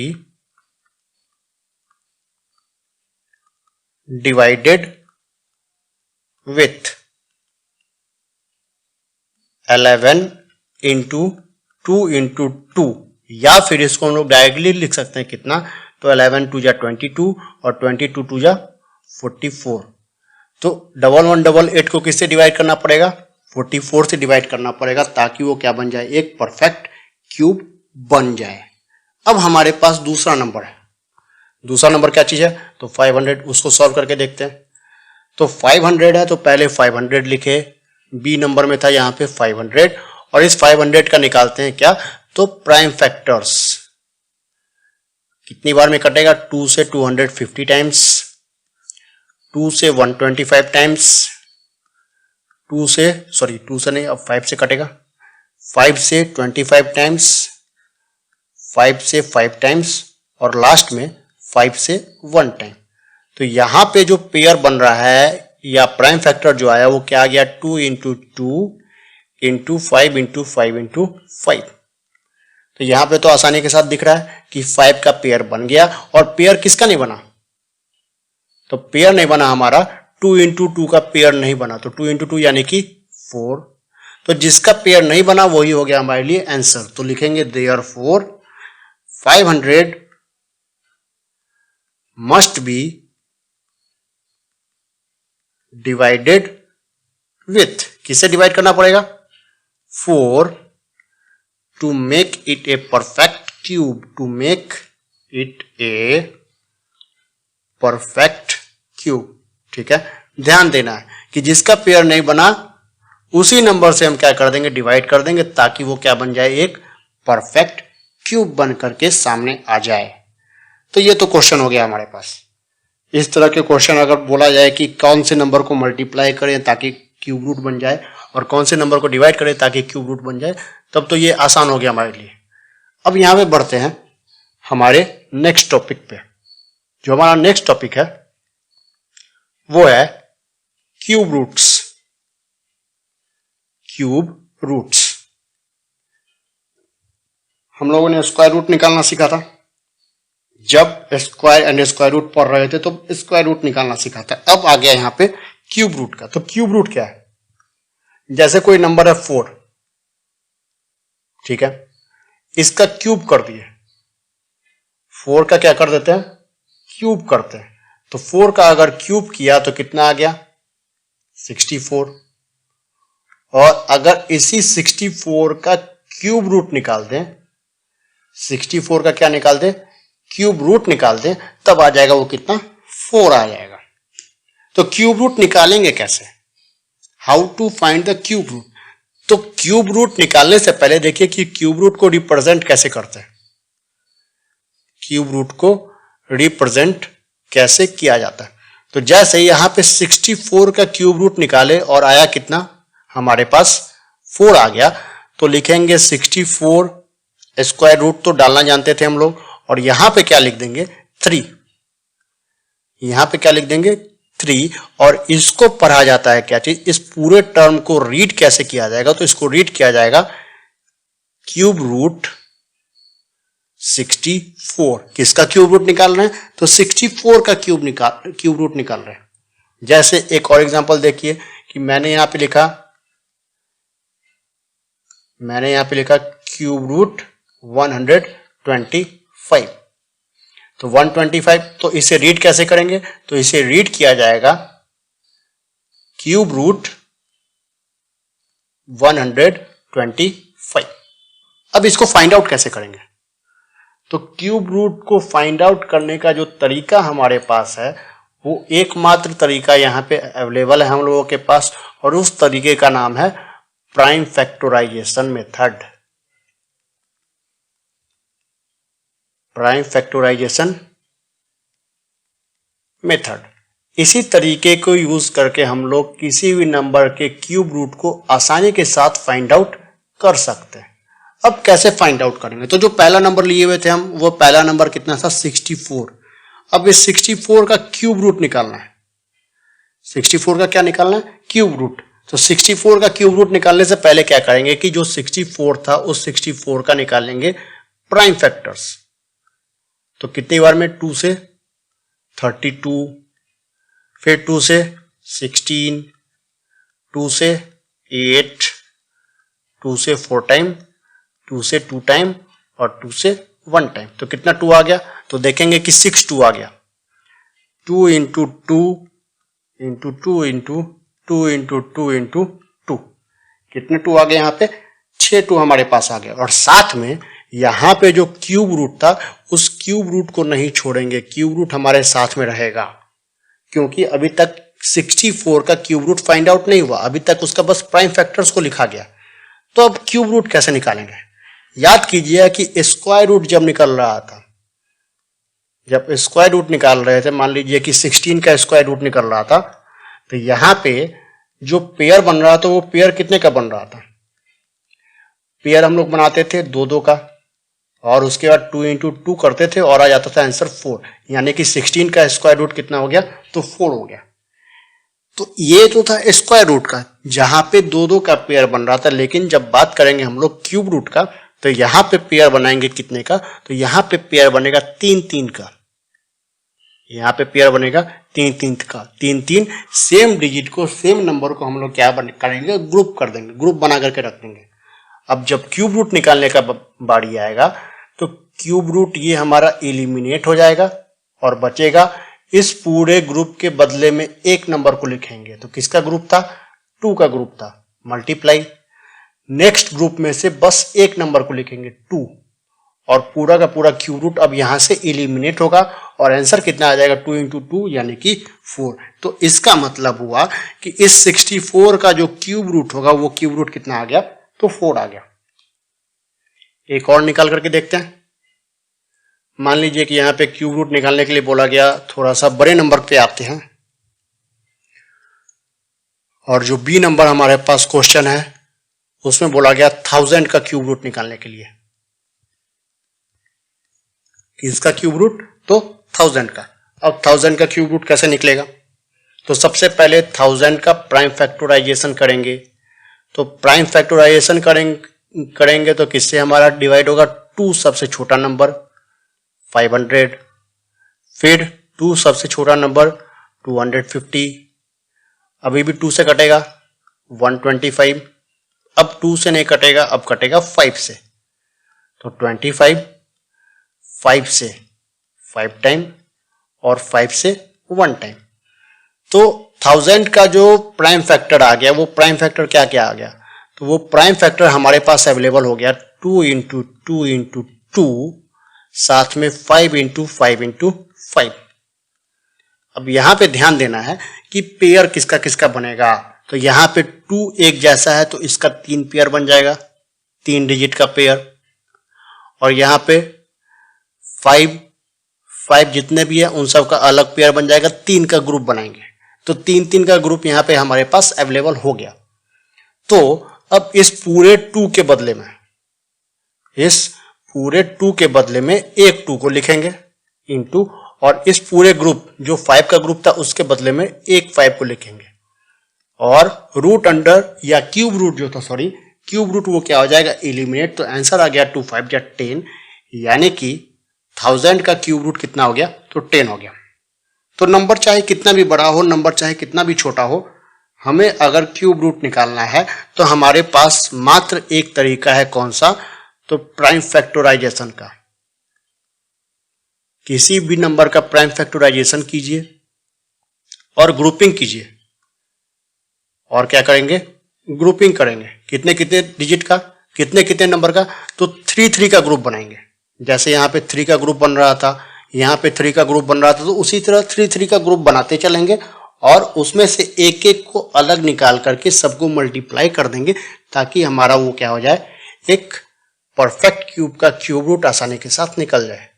divided with 11 into 2 into 2, या फिर इसको हम लोग डायरेक्टली लिख सकते हैं कितना, तो 11 2 जा 22 और 22 2 जा 44। तो 1188 को किससे डिवाइड करना पड़ेगा, 44 से डिवाइड करना पड़ेगा ताकि वो क्या बन जाए, एक परफेक्ट क्यूब बन जाए। अब हमारे पास दूसरा नंबर है, दूसरा नंबर क्या चीज है, तो 500, उसको सॉल्व करके देखते हैं। तो 500 है तो पहले 500 लिखे, बी नंबर में था यहाँ पे 500 और इस 500 का निकालते हैं क्या, तो प्राइम फैक्टर्स। कितनी बार में कटेगा, 2 से 250 टाइम्स, 2 से 125 टाइम्स, 2 से नहीं, अब 5 से कटेगा, 5 से 25 टाइम्स, 5 से 5 टाइम्स और लास्ट में 5 से 1 टाइम। तो यहां पे जो पेयर बन रहा है या प्राइम फैक्टर जो आया वो क्या आ गया, 2 इंटू 2 इंटू 5 इंटू 5 इंटू 5। तो यहां पे तो आसानी के साथ दिख रहा है कि 5 का पेयर बन गया। और पेयर किसका नहीं बना, तो पेयर नहीं बना हमारा, 2 इंटू 2 का पेयर नहीं बना, तो 2 इंटू 2 यानी कि 4। तो जिसका पेयर नहीं बना वही हो गया हमारे लिए आंसर। तो लिखेंगे therefore 500 must be divided with, किसे डिवाइड करना पड़ेगा, 4 to make it a perfect cube, to make it a perfect cube. ठीक है, ध्यान देना है कि जिसका पेयर नहीं बना उसी नंबर से हम क्या कर देंगे, डिवाइड कर देंगे, ताकि वो क्या बन जाए, एक परफेक्ट क्यूब बन करके सामने आ जाए। तो ये तो क्वेश्चन हो गया हमारे पास। इस तरह के क्वेश्चन अगर बोला जाए कि कौन से नंबर को मल्टीप्लाई करें ताकि क्यूब रूट बन जाए और कौन से नंबर को डिवाइड करें ताकि क्यूब रूट बन जाए, तब तो ये आसान हो गया हमारे लिए। अब यहां पे बढ़ते हैं हमारे नेक्स्ट टॉपिक पे। जो हमारा नेक्स्ट टॉपिक है वो है क्यूब रूट्स। क्यूब रूट्स हम लोगों ने स्क्वायर रूट निकालना सीखा था। जब स्क्वायर एंड स्क्वायर रूट पढ़ रहे थे तो स्क्वायर रूट निकालना सीखा था। अब आ गया यहां पे क्यूब रूट का। तो क्यूब रूट क्या है, जैसे कोई नंबर है 4, ठीक है, इसका क्यूब कर दिए, 4 का क्या कर देते हैं, क्यूब करते हैं। तो 4 का अगर क्यूब किया तो कितना आ गया, 64। और अगर इसी 64 का क्यूब रूट निकाल दें, 64 का क्या निकाल दें, क्यूब रूट निकाल दें, तब आ जाएगा वो कितना, 4 आ जाएगा। तो क्यूब रूट निकालेंगे कैसे, how to find the cube root. तो क्यूब रूट निकालने से पहले देखिए कि क्यूब रूट को रिप्रेजेंट कैसे करते हैं। क्यूब रूट को रिप्रेजेंट कैसे किया जाता है। तो जैसे यहां पे 64 का क्यूब रूट निकाले और आया कितना, हमारे पास 4 आ गया, तो लिखेंगे 64, स्क्वायर रूट तो डालना जानते थे हम लोग, और यहां पे क्या लिख देंगे, 3। यहां पे क्या लिख देंगे, 3। और इसको पढ़ा जाता है क्या चीज, इस पूरे टर्म को रीड कैसे किया जाएगा, तो इसको रीड किया जाएगा क्यूब रूट 64। किसका क्यूब रूट निकाल रहे हैं, तो 64 का क्यूब रूट निकाल रहे हैं। जैसे एक और एग्जांपल देखिए कि मैंने यहां पे लिखा क्यूब रूट 125। तो 125, तो इसे रीड कैसे करेंगे, तो इसे रीड किया जाएगा क्यूब रूट 125। अब इसको फाइंड आउट कैसे करेंगे, तो क्यूब रूट को फाइंड आउट करने का जो तरीका हमारे पास है वो एकमात्र तरीका यहां पे अवेलेबल है हम लोगों के पास, और उस तरीके का नाम है prime factorization method. Prime factorization method. इसी तरीके को यूज करके हम लोग किसी भी नंबर के क्यूब रूट को आसानी के साथ फाइंड आउट कर सकते हैं। अब कैसे फाइंड आउट करेंगे, तो जो पहला नंबर लिए हुए थे हम, वो पहला नंबर कितना था, 64। अब इस 64 का क्यूब रूट निकालना है। 64 का क्या निकालना है, क्यूब रूट। तो 64 का क्यूब रूट निकालने से पहले क्या करेंगे कि जो 64 था उस 64 का निकालेंगे प्राइम फैक्टर्स। तो कितनी बार में, 2 से 32, फिर 2 से 16, 2 से 8, 2 से 4 टाइम, 2 से 2 टाइम और 2 से 1 टाइम। तो कितना 2 आ गया, तो देखेंगे कि 6 2 आ गया। 2 into 2 into 2 into 2 into 2 into 2, कितने 2 आ गए, यहाँ पे 6 2 हमारे पास आ गया। और साथ में यहां पे जो क्यूब रूट था उस क्यूब रूट को नहीं छोड़ेंगे, क्यूब रूट हमारे साथ में रहेगा, क्योंकि अभी तक 64 का क्यूब रूट फाइंड आउट नहीं हुआ, अभी तक उसका बस प्राइम फैक्टर्स को लिखा गया। तो अब क्यूब रूट कैसे निकालेंगे? याद कीजिए कि स्क्वायर रूट जब निकल रहा था, जब स्क्वायर रूट निकाल रहे थे, मान लीजिए कि 16 का स्क्वायर रूट निकल रहा था, तो यहां पे जो पेयर बन रहा था वो पेयर कितने का बन रहा था? पेयर हम लोग बनाते थे 2-2 का, और उसके बाद 2 इंटू 2 करते थे और आ जाता था आंसर 4, यानी कि 16 का स्क्वायर रूट कितना हो गया? तो 4 हो गया। तो ये तो था स्क्वायर रूट का, जहां पे 2-2 का पेयर बन रहा था। लेकिन जब बात करेंगे हम लोग क्यूब रूट का, तो यहां पे पेयर बनाएंगे कितने का? तो यहां पे पेयर बनेगा 3-3 का। यहां पे पेयर बनेगा 3-3 का। 3-3 सेम डिजिट को, सेम नंबर को हम लोग क्या करेंगे? ग्रुप कर देंगे, ग्रुप बना करके रख देंगे। अब जब क्यूब रूट निकालने का बारी आएगा, तो क्यूब रूट ये हमारा एलिमिनेट हो जाएगा और बचेगा इस पूरे ग्रुप के बदले में एक नंबर को लिखेंगे। तो किसका ग्रुप था? 2 का ग्रुप था। मल्टीप्लाई, नेक्स्ट ग्रुप में से बस एक नंबर को लिखेंगे 2, और पूरा का पूरा क्यूब रूट अब यहां से एलिमिनेट होगा और आंसर कितना आ जाएगा? 2 इंटू 2 यानी कि 4। तो इसका मतलब हुआ कि इस 64 का जो क्यूब रूट होगा वो क्यूब रूट कितना आ गया? तो 4 आ गया। एक और निकाल करके देखते हैं। मान लीजिए कि यहां पे क्यूब रूट निकालने के लिए बोला गया, थोड़ा सा बड़े नंबर पे आते हैं, और जो बी नंबर हमारे पास क्वेश्चन है उसमें बोला गया 1000 का क्यूब रूट निकालने के लिए। इसका क्यूब रूट तो 1000 का। अब 1000 का क्यूब रूट कैसे निकलेगा? तो सबसे पहले 1000 का प्राइम फैक्टराइजेशन करेंगे। तो प्राइम फैक्टराइजेशन करेंगे तो किससे हमारा डिवाइड होगा? 2 सबसे छोटा नंबर 500, फिर 2 सबसे छोटा नंबर 250, अभी भी 2 से कटेगा 125, अब 2 से नहीं कटेगा, अब कटेगा 5 से। तो 25, 5 से 5 टाइम और 5 से 1 टाइम। तो 1000 का जो प्राइम फैक्टर आ गया, वो प्राइम फैक्टर क्या क्या आ गया? तो वो प्राइम फैक्टर हमारे पास अवेलेबल हो गया 2 इंटू 2 इंटू 2, साथ में 5 इंटू 5 इंटू 5। अब यहां पे ध्यान देना है कि पेयर किसका किसका बनेगा। तो यहां पे 2 एक जैसा है तो इसका 3 पेयर बन जाएगा, 3 डिजिट का पेयर। और यहां पे 5 जितने भी है उन सब का अलग पेयर बन जाएगा, 3 का ग्रुप बनाएंगे। तो 3-3 का ग्रुप यहां पे हमारे पास अवेलेबल हो गया। तो अब इस पूरे 2 के बदले में, इस पूरे 2 के बदले में एक 2 को लिखेंगे इंटू, और इस पूरे ग्रुप जो 5 का ग्रुप था उसके बदले में एक 5 को लिखेंगे, और रूट अंडर या क्यूब रूट जो था, सॉरी क्यूब रूट, वो क्या हो जाएगा? एलिमिनेट। तो आंसर आ गया 2 5 या 10, यानी कि 1000 का क्यूब रूट कितना हो गया? तो 10 हो गया। तो नंबर चाहे कितना भी बड़ा हो, नंबर चाहे कितना भी छोटा हो, हमें अगर क्यूब रूट निकालना है तो हमारे पास मात्र एक तरीका है। कौन सा? तो प्राइम फैक्टराइजेशन का। किसी भी नंबर का प्राइम फैक्टराइजेशन कीजिए और ग्रुपिंग कीजिए, और क्या करेंगे? ग्रुपिंग करेंगे। कितने कितने डिजिट का, कितने कितने नंबर का? तो 3-3 का ग्रुप बनाएंगे। जैसे यहाँ पे 3 का ग्रुप बन रहा था, यहाँ पे 3 का ग्रुप बन रहा था, तो उसी तरह 3-3 का ग्रुप बनाते चलेंगे, और उसमें से एक एक को अलग निकाल करके सबको मल्टीप्लाई कर देंगे, ताकि हमारा वो क्या हो जाए? एक परफेक्ट क्यूब का क्यूब रूट आसानी के साथ निकल जाए।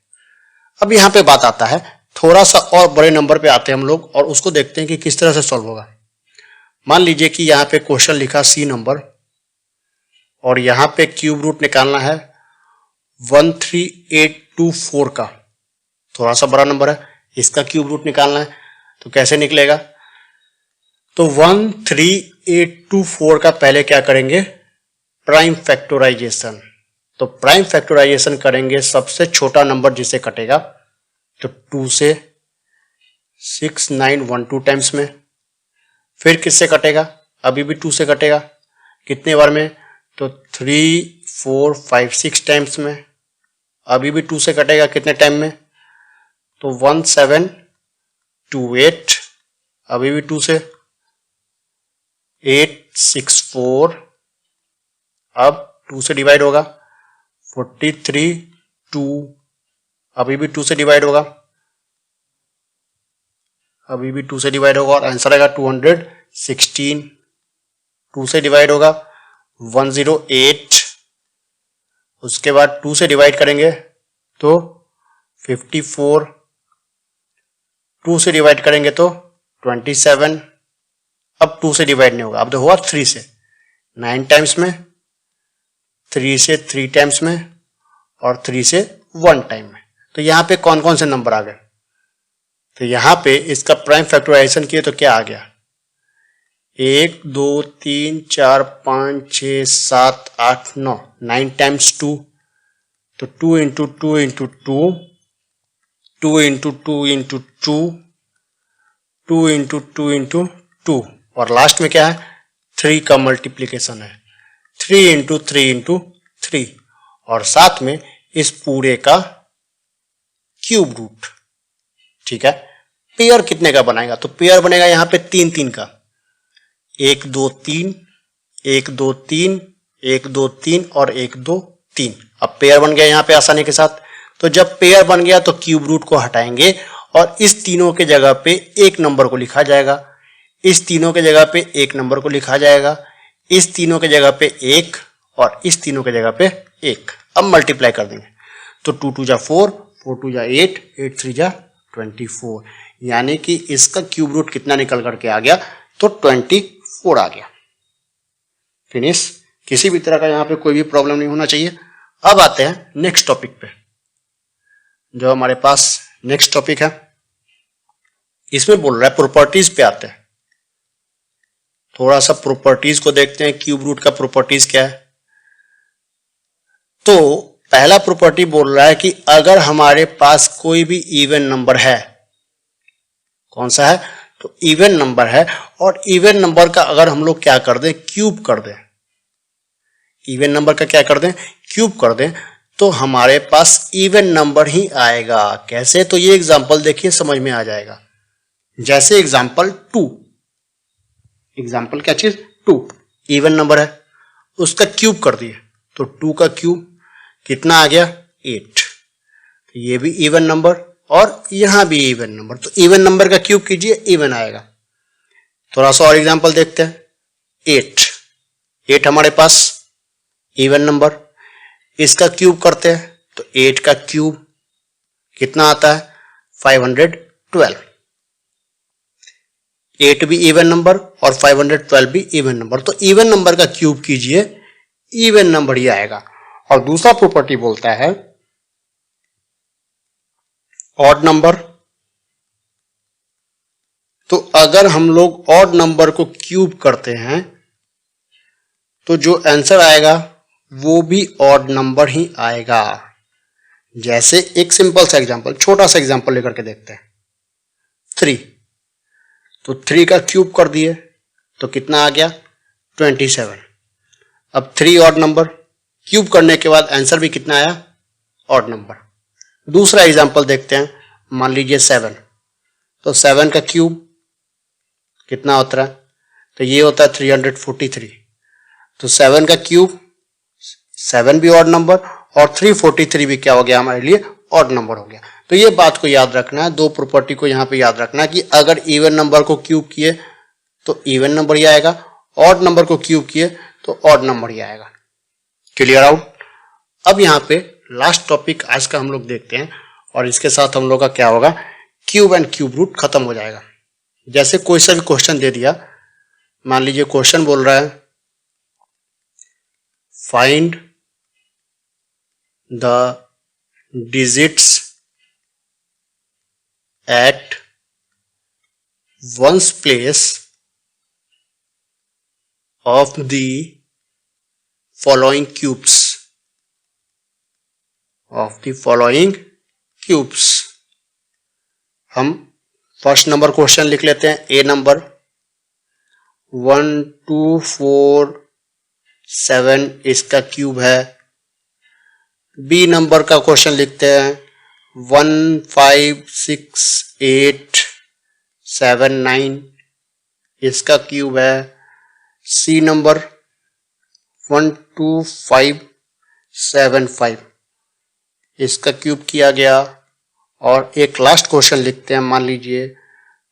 अब यहाँ पे बात आता है, थोड़ा सा और बड़े नंबर पे आते हैं हम लोग, और उसको देखते हैं कि किस तरह से सॉल्व होगा। मान लीजिए कि यहाँ पे क्वेश्चन लिखा सी नंबर, और यहाँ पे क्यूब रूट निकालना है 13824 का। थोड़ा सा बड़ा नंबर है, इसका क्यूब रूट निकालना है, तो कैसे निकलेगा? तो 13824 का पहले क्या करेंगे? Prime factorization. तो प्राइम फैक्टराइजेशन करेंगे, सबसे छोटा नंबर जिसे कटेगा तो 2 से 6912 टाइम्स में, फिर किससे कटेगा? अभी भी 2 से कटेगा, कितने बार में? तो 3 4 5 6 टाइम्स में। अभी भी 2 से कटेगा, कितने टाइम में? तो 1728, अभी भी 2 से 864, अब 2 से डिवाइड होगा 43 2, अभी भी 2 से डिवाइड होगा, अभी भी 2 से डिवाइड होगा, और आंसर आएगा 216। 2 से डिवाइड होगा 108, उसके बाद 2 से डिवाइड करेंगे तो 54, 2 से डिवाइड करेंगे तो 27, अब 2 से डिवाइड नहीं होगा, अब तो हुआ 3 से, 9 टाइम्स में, 3 से 3 टाइम्स में और 3 से 1 टाइम में। तो यहाँ पे कौन कौन से नंबर आ गए? तो यहाँ पे इसका प्राइम फैक्टराइजेशन किए तो क्या आ गया? 1 2 3 4 5 6 7 8 9, 9 टाइम्स 2, तो 2 into 2 into 2, 2 into 2 into 2, 2 into 2 into 2, और लास्ट में क्या है? 3 का मल्टीप्लीकेशन है, 3 इंटू 3 इंटू 3, और साथ में इस पूरे का क्यूब रूट। ठीक है, पेयर कितने का बनाएगा? तो पेयर बनेगा यहाँ पे 3 3 का, 1 2 3, 1 2 3, 1 2 3 और 1 2 3। अब पेयर बन गया यहाँ पे आसानी के साथ। तो जब पेयर बन गया तो क्यूब रूट को हटाएंगे और इस तीनों के जगह पे एक नंबर को लिखा जाएगा, इस तीनों के जगह पे एक नंबर को लिखा जाएगा, इस तीनों के जगह पे एक और इस तीनों के जगह पे एक। अब मल्टीप्लाई कर देंगे तो 2 2 जा 4, 4 2 जा 8, 8 3 जा 24, यानी कि इसका क्यूब रूट कितना निकल करके आ गया? तो 24 आ गया। फिनिश। किसी भी तरह का यहाँ पे कोई भी प्रॉब्लम नहीं होना चाहिए। अब आते हैं नेक्स्ट टॉपिक पे। जो हमारे पास नेक्स्ट टॉपिक है इसमें बोल रहा है प्रॉपर्टीज पे आते हैं। थोड़ा सा प्रॉपर्टीज को देखते हैं, क्यूब रूट का प्रॉपर्टीज क्या है। तो पहला प्रॉपर्टी बोल रहा है कि अगर हमारे पास कोई भी इवन नंबर है, कौन सा है? तो इवन नंबर है, और इवन नंबर का अगर हम लोग क्या कर दें? क्यूब कर दें। इवन नंबर का क्या कर दें? क्यूब कर दें, तो हमारे पास इवन नंबर ही आएगा। कैसे? तो ये एग्जांपल देखिए, समझ में आ जाएगा। जैसे एग्जांपल 2, एग्जांपल क्या चीज? 2 इवन नंबर है, उसका क्यूब कर दिए तो 2 का क्यूब कितना आ गया? 8। तो ये भी इवन नंबर और यहां भी इवन नंबर, तो इवन नंबर का क्यूब कीजिए, इवन आएगा। थोड़ा सा और एग्जांपल देखते हैं। 8 हमारे पास इवन नंबर, इसका क्यूब करते हैं तो 8 का क्यूब कितना आता है? 512। 8 भी इवन नंबर और 512 भी इवन नंबर, तो इवन नंबर का क्यूब कीजिए, इवन नंबर ही आएगा। और दूसरा प्रॉपर्टी बोलता है ऑड नंबर। तो अगर हम लोग ऑड नंबर को क्यूब करते हैं तो जो आंसर आएगा वो भी ऑड नंबर ही आएगा। जैसे एक सिंपल सा एग्जांपल, छोटा सा एग्जांपल लेकर के देखते हैं। 3, तो 3 का क्यूब कर दिए तो कितना आ गया? 27। अब 3 ऑड नंबर, क्यूब करने के बाद आंसर भी कितना आया? Odd number. दूसरा एग्जांपल देखते हैं, मान लीजिए 7, तो 7 का क्यूब कितना होता है? तो ये होता है 343। तो 7 का क्यूब, 7 भी ऑड नंबर और 343 भी क्या हो गया? हमारे लिए ऑड नंबर हो गया। तो ये बात को याद रखना है, दो प्रॉपर्टी को यहाँ पे याद रखना है कि अगर इवन नंबर को क्यूब किए तो इवन नंबर ही आएगा, ऑड नंबर को क्यूब किए तो ऑड नंबर ही आएगा। Clear out? अब यहाँ पे लास्ट टॉपिक आज का हम लोग देखते हैं और इसके साथ हम लोग का क्या होगा? क्यूब एंड क्यूब रूट खत्म हो जाएगा। जैसे कोई सा भी क्वेश्चन दे दिया, मान लीजिए क्वेश्चन बोल रहा है find the digits at ones place of the following cubes, हम फर्स्ट नंबर क्वेश्चन लिख लेते हैं। ए नंबर 1 2 4 7 इसका क्यूब है। बी नंबर का क्वेश्चन लिखते हैं 1 5 6 8 7 9 इसका क्यूब है। सी नंबर 1 2 5 7 5 इसका क्यूब किया गया। और एक लास्ट क्वेश्चन लिखते हैं, मान लीजिए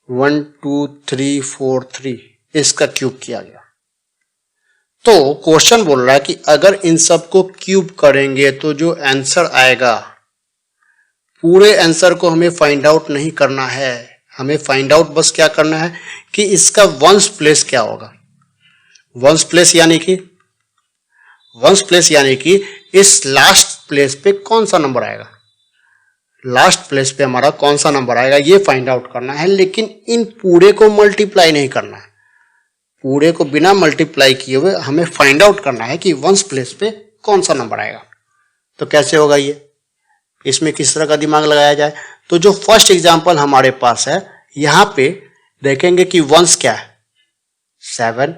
1 2 3 4 3 इसका क्यूब किया गया। तो क्वेश्चन बोल रहा है कि अगर इन सब को क्यूब करेंगे तो जो आंसर आएगा, पूरे आंसर को हमें फाइंड आउट नहीं करना है, हमें फाइंड आउट बस क्या करना है कि इसका वंस प्लेस क्या होगा। वंस प्लेस यानी कि इस लास्ट प्लेस पे कौन सा नंबर आएगा, लास्ट प्लेस पे हमारा कौन सा नंबर आएगा ये फाइंड आउट करना है। लेकिन इन पूरे को मल्टीप्लाई नहीं करना है, पूरे को बिना मल्टीप्लाई किए हुए हमें फाइंड आउट करना है कि वंस प्लेस पे कौन सा नंबर आएगा। तो कैसे होगा ये, इसमें किस तरह का दिमाग लगाया जाए। तो जो फर्स्ट एग्जांपल हमारे पास है, यहां पे देखेंगे कि वंस क्या है 7,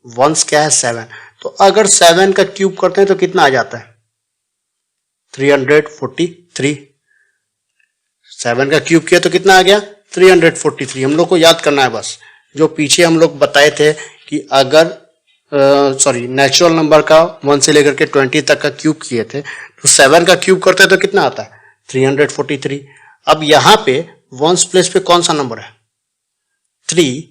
वंस क्या है 7। तो अगर 7 का क्यूब करते हैं तो कितना आ जाता है 343। 7 का क्यूब किया तो कितना आ गया 343। हम लोग को याद करना है बस, जो पीछे हम लोग बताए थे कि अगर नेचुरल नंबर का 1 से लेकर के 20 तक का क्यूब किए थे तो 7 का क्यूब करते हैं तो कितना आता है 343। अब यहां पे वंस प्लेस पे कौन सा नंबर है 3,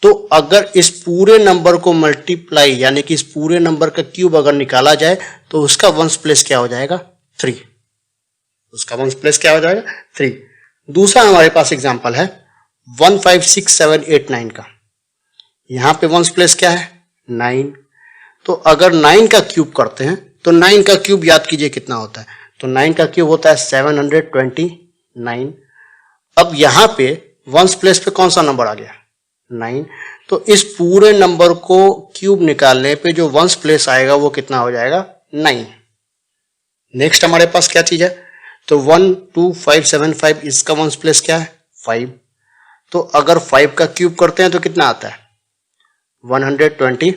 तो अगर इस पूरे नंबर को मल्टीप्लाई यानी कि इस पूरे नंबर का क्यूब अगर निकाला जाए तो उसका वंस प्लेस क्या हो जाएगा 3, उसका वंस प्लेस क्या हो जाएगा 3। दूसरा हमारे पास एग्जांपल है 1 5 6 7 8 9 का, यहां पे वंस प्लेस क्या है 9। तो अगर 9 का क्यूब करते हैं तो 9 का क्यूब याद कीजिए कितना होता है, तो 9 का क्यूब होता है 729। अब यहां पे वंस प्लेस पे कौन सा नंबर आ गया 9, तो इस पूरे नंबर को क्यूब निकालने पे जो वंस प्लेस आएगा वो कितना हो जाएगा 9। नेक्स्ट हमारे पास क्या चीज है, तो 1 2 5 7 5, इसका वंस प्लेस क्या है 5। तो अगर 5 का क्यूब करते हैं तो कितना आता है 125।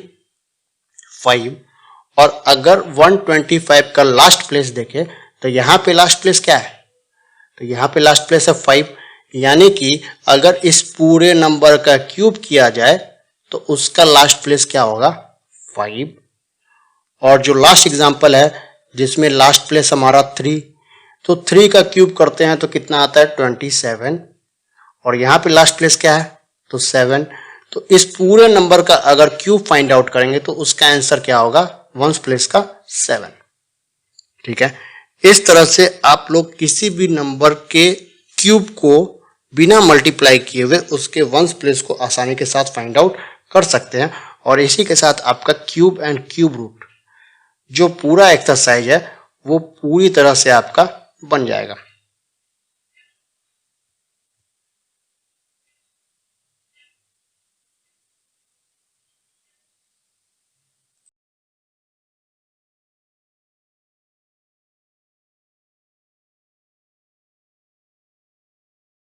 और अगर 125 का लास्ट प्लेस देखें तो यहां पे लास्ट प्लेस क्या है, तो यहां पे लास्ट प्लेस है 5। यानी कि अगर इस पूरे नंबर का क्यूब किया जाए तो उसका लास्ट प्लेस क्या होगा 5। और जो लास्ट एग्जांपल है जिसमें लास्ट प्लेस हमारा 3, तो 3 का क्यूब करते हैं तो कितना आता है 27। और यहां पे लास्ट प्लेस क्या है तो 7। तो इस पूरे नंबर का अगर क्यूब फाइंड आउट करेंगे तो उसका आंसर क्या होगा वंस प्लेस का 7। ठीक है, इस तरह से आप लोग किसी भी नंबर के क्यूब को बिना मल्टीप्लाई किए हुए उसके वंस प्लेस को आसानी के साथ फाइंड आउट कर सकते हैं। और इसी के साथ आपका क्यूब एंड क्यूब रूट जो पूरा एक्सरसाइज है वो पूरी तरह से आपका बन जाएगा।